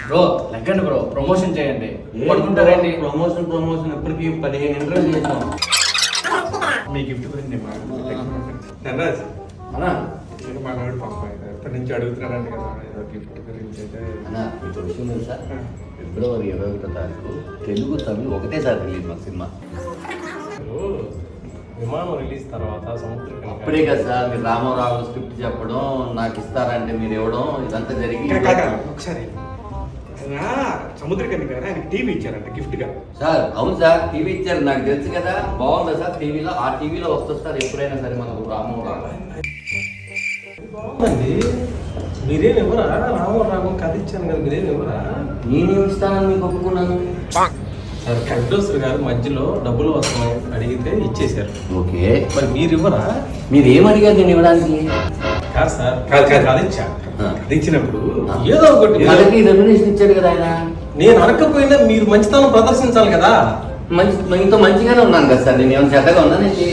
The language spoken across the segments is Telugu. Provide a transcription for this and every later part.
బ్రో లెగ్గండి బ్రో, ప్రమోషన్ చేయండి. పడుకుంటారేంటి? ప్రమోషన్ ఇప్పటికి 15 ఇంటర్వ్యూ చేసాం. మీ గిఫ్ట్ గురించి ధనరాజ్ మనవాడు పాప ఎప్పటి నుంచి అడుగుతున్నారంట కదా ఏదో గిఫ్ట్ గురించి అయితే. అన్న మీకు విషయం తెలుసా, ఫిబ్రవరి 21వ తారీఖు తెలుగు తమిళ ఒకటేసారి రిలీజ్ మా సినిమా. విమానం రిలీజ్ తర్వాత అప్పుడే కదా సార్ మీరు రామారావు స్క్రిప్ట్ చెప్పడం, నాకు ఇస్తారంటే మీరు ఇవ్వడం, ఇదంతా జరిగి ఒకసారి సముద్రకని గారు ఆయన టీవీ ఇచ్చారంట గిఫ్ట్ గా. సార్ అవును సార్ టీవీ ఇచ్చారు, నాకు తెలుసు కదా. బాగుందా సార్ టీవీలో? ఆ టీవీలో వస్తుంది సార్ ఎప్పుడైనా సరే మనకు రామారావు. బాగుందండి. మీరేం ఎవరా రామారావు కథ ఇచ్చాను కదా, మీరేం ఎవరా? నేనేమి ఇస్తానని మీకు ఒప్పుకున్నాను సార్. ప్రొడ్యూసర్ గారు మధ్యలో డబ్బులు వస్తాయి అడిగితే ఇచ్చేసారు. ఓకే, మరి మీరు ఇవ్వరా? మీరు ఏమడిగారు నేను ఇవ్వడానికి? కాదు సార్, కథ ఇచ్చా. కథ ఇచ్చినప్పుడు ఏదో ఒకటి కథకి రెమ్యునరేషన్ ఇచ్చాడు కదా ఆయన. నేను అనకపోయినా మీరు మంచితనం ప్రదర్శించాలి కదా. ఇంత మంచిగానే ఉన్నాను కదా సార్, నేను ఏమైనా చెడ్డగా ఉన్నానండి?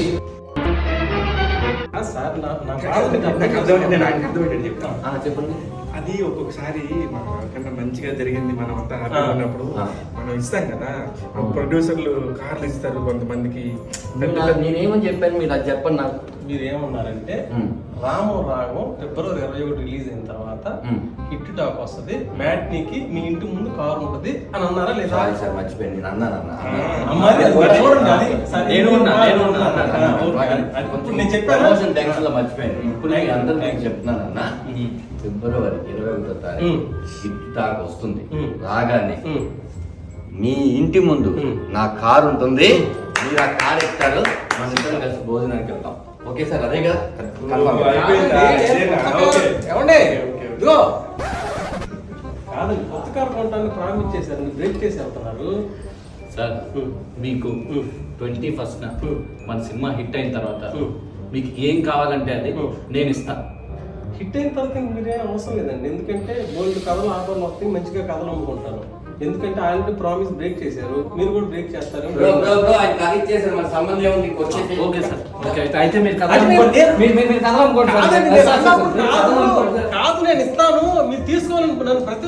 సార్ చెప్పండి. అది ఒక్కొక్కసారి మనకన్నా మంచిగా జరిగింది, మనం అంతా హ్యాపీగా ఉన్నప్పుడు మనం ఇస్తాం కదా. ప్రొడ్యూసర్లు కార్లు ఇస్తారు కొంతమందికి. నేనేమని చెప్పాను మీరు అది చెప్పండి నాకు. మీరు ఏమన్నారంటే రాము రాగం ఫిబ్రవరి 21 రిలీజ్ అయిన తర్వాత హిట్ టాక్ వస్తుంది, మ్యాట్నీకి మీ ఇంటి ముందు కారు ఉంటుంది అని అన్నారా లేదా? సార్ మర్చిపోయింది, నేను అన్నాను మర్చిపోయాను. ఇప్పుడు అందరూ నేను చెప్తున్నాను అన్న, ఫిబ్రవరి 21వ తారీఖు హిట్ టాక్ వస్తుంది. రాగానే మీ ఇంటి ముందు నా కారు ఉంటుంది, మీరు ఆ కారు ఇస్తారు, మన ఇద్దరం కలిసి భోజనానికి వెళ్తాం. ఓకే సార్, అదే కదా. కాదండి, కొత్త కారు కొంటానికి ప్రామిస్ చేశారు, మీరు బ్రేక్ చేసి వెళ్తున్నారు సార్. మీకు 21st మన సినిమా హిట్ అయిన తర్వాత మీకు ఏం కావాలంటే అది నేను ఇస్తాను. హిట్ అయిన తర్వాత మీరేం అవసరం లేదండి, ఎందుకంటే బోల్డ్ కథలు ఆఫర్లు వస్తాయి, మంచిగా కథలు అమ్ముకుంటాను. ఎందుకంటే ఆల్రెడీ ప్రామిస్ బ్రేక్ చేశారు, మీరు కూడా బ్రేక్ చేస్తారు. ఓకే సార్, ఓకే అయితే మీరు కథ కాదు నేను ఇస్తాను, మీరు తీసుకోవాలనుకున్నాను. ప్రతి